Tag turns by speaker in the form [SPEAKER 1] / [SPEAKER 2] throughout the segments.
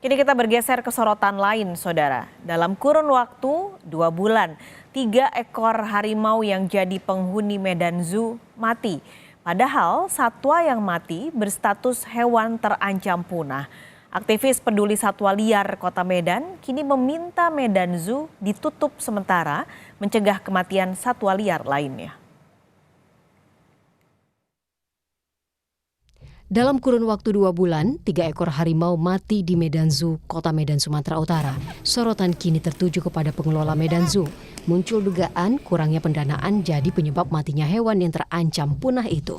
[SPEAKER 1] Kini kita bergeser ke sorotan lain, saudara. Dalam kurun waktu 2 bulan, 3 ekor harimau yang jadi penghuni Medan Zoo mati. Padahal satwa yang mati berstatus hewan terancam punah. Aktivis peduli satwa liar Kota Medan kini meminta Medan Zoo ditutup sementara mencegah kematian satwa liar lainnya.
[SPEAKER 2] Dalam kurun waktu 2 bulan, 3 ekor harimau mati di Medan Zoo, Kota Medan, Sumatera Utara. Sorotan kini tertuju kepada pengelola Medan Zoo. Muncul dugaan kurangnya pendanaan jadi penyebab matinya hewan yang terancam punah itu.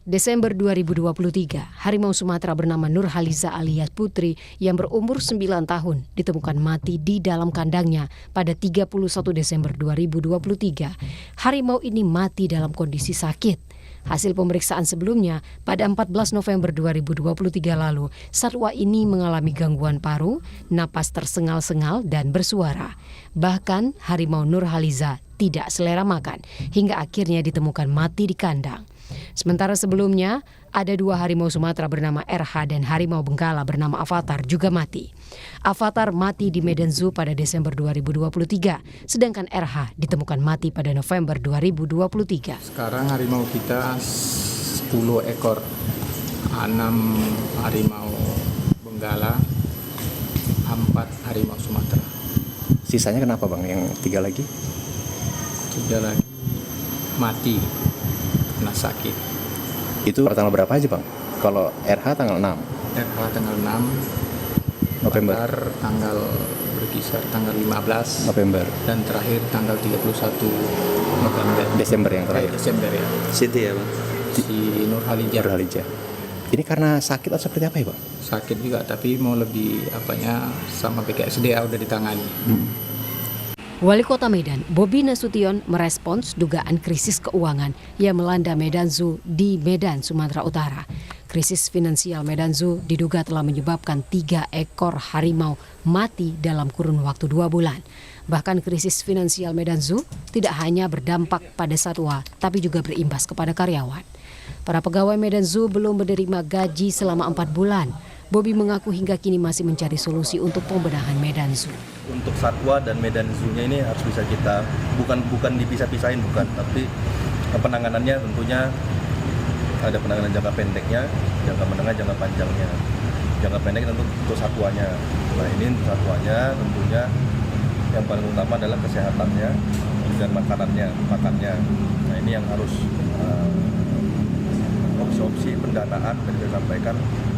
[SPEAKER 2] Desember 2023, harimau Sumatera bernama Nurhaliza alias Putri yang berumur 9 tahun ditemukan mati di dalam kandangnya pada 31 Desember 2023. Harimau ini mati dalam kondisi sakit. Hasil pemeriksaan sebelumnya, pada 14 November 2023 lalu, satwa ini mengalami gangguan paru, napas tersengal-sengal dan bersuara. Bahkan harimau Nurhaliza tidak selera makan, hingga akhirnya ditemukan mati di kandang. Sementara sebelumnya, ada 2 harimau Sumatera bernama RH dan harimau Benggala bernama Avatar juga mati. Avatar mati di Medan Zoo pada Desember 2023, sedangkan RH ditemukan mati pada November 2023.
[SPEAKER 3] Sekarang harimau kita 10 ekor, 6 harimau Benggala, 4 harimau Sumatera.
[SPEAKER 4] Sisanya kenapa Bang, yang 3 lagi?
[SPEAKER 3] 3 lagi mati karena sakit.
[SPEAKER 4] Itu tanggal berapa aja Bang? Kalau RH tanggal 6
[SPEAKER 3] RH tanggal 6,
[SPEAKER 4] November,
[SPEAKER 3] Avatar tanggal berkisar tanggal 15
[SPEAKER 4] November,
[SPEAKER 3] dan terakhir tanggal 31 November.
[SPEAKER 4] Desember yang terakhir.
[SPEAKER 3] Desember ya.
[SPEAKER 4] Siti ya Bang?
[SPEAKER 3] Si Nurhaliza.
[SPEAKER 4] Nurhaliza. Ini karena sakit atau seperti apa ya Bang?
[SPEAKER 3] Sakit juga, tapi mau lebih sama BKSDA udah ditangani.
[SPEAKER 2] Wali Kota Medan, Bobi Nasution, merespons dugaan krisis keuangan yang melanda Medan Zoo di Medan, Sumatera Utara. Krisis finansial Medan Zoo diduga telah menyebabkan 3 ekor harimau mati dalam kurun waktu 2 bulan. Bahkan krisis finansial Medan Zoo tidak hanya berdampak pada satwa, tapi juga berimbas kepada karyawan. Para pegawai Medan Zoo belum menerima gaji selama 4 bulan. Bobi mengaku hingga kini masih mencari solusi untuk pembenahan Medan Zoo.
[SPEAKER 5] Untuk satwa dan Medan Zoo-nya ini harus bisa kita bukan dipisah-pisahin, tapi penanganannya tentunya ada penanganan jangka pendeknya, jangka menengah, jangka panjangnya. Jangka pendek untuk satwanya. Nah ini untuk satwanya tentunya yang paling utama adalah kesehatannya dan makannya. Nah ini yang harus opsi-opsi pendanaan yang saya sampaikan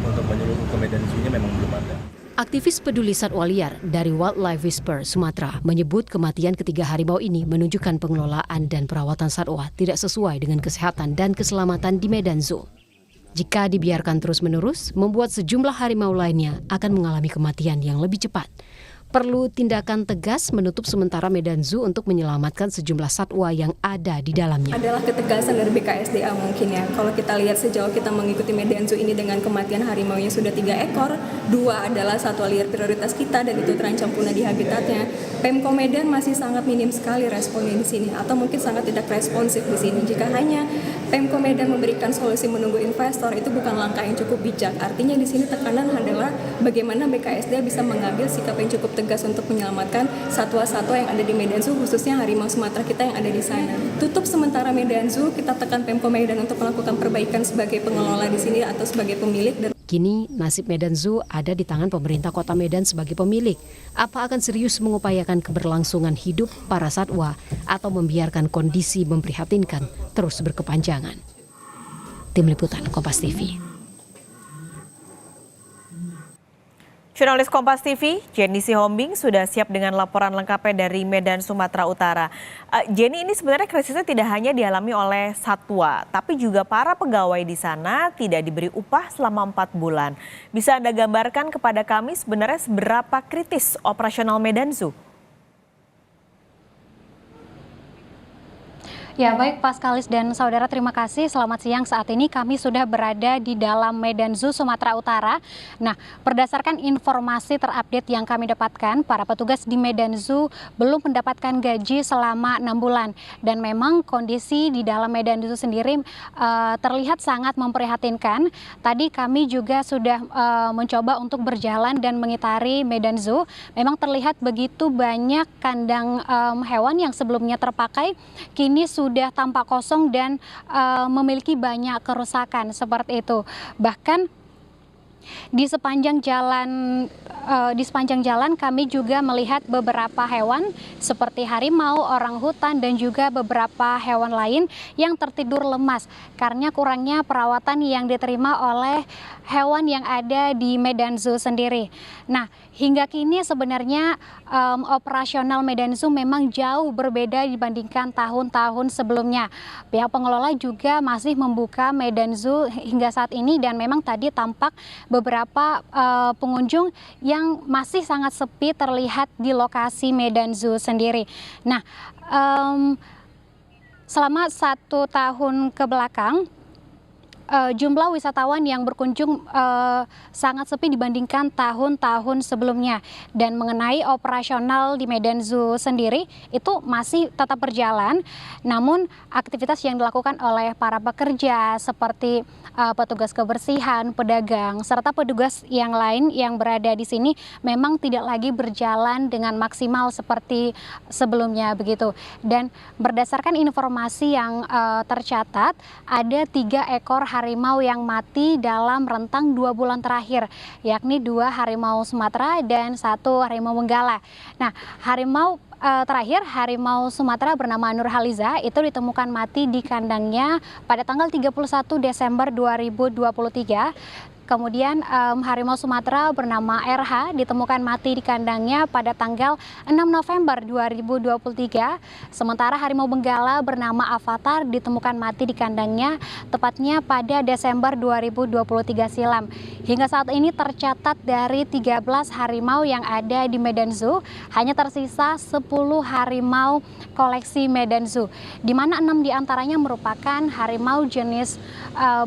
[SPEAKER 5] untuk menyeluruh ke Medan Zoo-nya memang belum ada.
[SPEAKER 2] Aktivis peduli satwa liar dari Wildlife Whisper Sumatera menyebut kematian ketiga harimau ini menunjukkan pengelolaan dan perawatan satwa tidak sesuai dengan kesehatan dan keselamatan di Medan Zoo. Jika dibiarkan terus-menerus, membuat sejumlah harimau lainnya akan mengalami kematian yang lebih cepat. Perlu tindakan tegas menutup sementara Medan Zoo untuk menyelamatkan sejumlah satwa yang ada di dalamnya.
[SPEAKER 6] Adalah ketegasan dari BKSDA mungkin ya. Kalau kita lihat sejauh kita mengikuti Medan Zoo ini dengan kematian harimau yang sudah 3 ekor, 2 adalah satwa liar prioritas kita dan itu terancam punah di habitatnya. Pemko Medan masih sangat minim sekali responnya di sini atau mungkin sangat tidak responsif di sini. Jika hanya Pemko Medan memberikan solusi menunggu investor, itu bukan langkah yang cukup bijak. Artinya di sini tekanan adalah bagaimana BKSDA bisa mengambil sikap yang cukup tegas untuk menyelamatkan satwa-satwa yang ada di Medan Zoo, khususnya harimau Sumatera kita yang ada di sana. Tutup sementara Medan Zoo, kita tekan Pemko Medan untuk melakukan perbaikan sebagai pengelola di sini atau sebagai pemilik.
[SPEAKER 2] Kini nasib Medan Zoo ada di tangan pemerintah Kota Medan sebagai pemilik. Apa akan serius mengupayakan keberlangsungan hidup para satwa atau membiarkan kondisi memprihatinkan terus berkepanjangan? Tim Liputan Kompas TV.
[SPEAKER 1] Jurnalis Kompas TV, Jenny Sihombing sudah siap dengan laporan lengkapnya dari Medan, Sumatera Utara. Jenny, ini sebenarnya krisisnya tidak hanya dialami oleh satwa, tapi juga para pegawai di sana tidak diberi upah selama 4 bulan. Bisa Anda gambarkan kepada kami sebenarnya seberapa kritis operasional Medan Zoo?
[SPEAKER 7] Ya, baik Paskalis dan saudara, terima kasih. Selamat siang. Saat ini kami sudah berada di dalam Medan Zoo Sumatera Utara. Nah, berdasarkan informasi terupdate yang kami dapatkan, para petugas di Medan Zoo belum mendapatkan gaji selama 6 bulan. Dan memang kondisi di dalam Medan Zoo sendiri terlihat sangat memprihatinkan. Tadi kami juga sudah mencoba untuk berjalan dan mengitari Medan Zoo. Memang terlihat begitu banyak kandang hewan yang sebelumnya terpakai, kini sudah tampak kosong dan memiliki banyak kerusakan seperti itu. Bahkan di sepanjang jalan kami juga melihat beberapa hewan seperti harimau, orangutan dan juga beberapa hewan lain yang tertidur lemas karena kurangnya perawatan yang diterima oleh hewan yang ada di Medan Zoo sendiri. Nah, hingga kini sebenarnya operasional Medan Zoo memang jauh berbeda dibandingkan tahun-tahun sebelumnya. Pihak pengelola juga masih membuka Medan Zoo hingga saat ini dan memang tadi tampak beberapa pengunjung yang masih sangat sepi terlihat di lokasi Medan Zoo sendiri. Nah, selama 1 tahun ke belakang, jumlah wisatawan yang berkunjung sangat sepi dibandingkan tahun-tahun sebelumnya. Dan mengenai operasional di Medan Zoo sendiri itu masih tetap berjalan, namun aktivitas yang dilakukan oleh para pekerja seperti petugas kebersihan, pedagang, serta petugas yang lain yang berada di sini memang tidak lagi berjalan dengan maksimal seperti sebelumnya begitu. Dan berdasarkan informasi yang tercatat, ada 3 ekor harimau yang mati dalam rentang 2 bulan terakhir, yakni 2 harimau Sumatera dan 1 harimau Benggala. Nah, harimau terakhir, harimau Sumatera bernama Nurhaliza itu ditemukan mati di kandangnya pada tanggal 31 Desember 2023. Kemudian harimau Sumatera bernama RH ditemukan mati di kandangnya pada tanggal 6 November 2023. Sementara harimau Benggala bernama Avatar ditemukan mati di kandangnya tepatnya pada Desember 2023 silam. Hingga saat ini tercatat dari 13 harimau yang ada di Medan Zoo, hanya tersisa 10 harimau koleksi Medan Zoo, di mana 6 diantaranya merupakan harimau jenis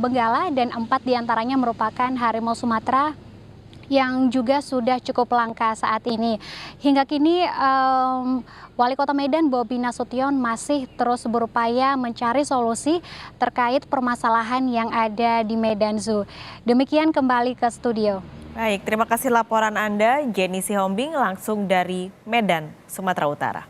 [SPEAKER 7] Benggala dan 4 diantaranya merupakan harimau Sumatera yang juga sudah cukup langka saat ini. Hingga kini Wali Kota Medan Bobi Nasution masih terus berupaya mencari solusi terkait permasalahan yang ada di Medan Zoo. Demikian, kembali ke studio.
[SPEAKER 1] Baik, terima kasih laporan Anda, Jenny Sihombing langsung dari Medan, Sumatera Utara.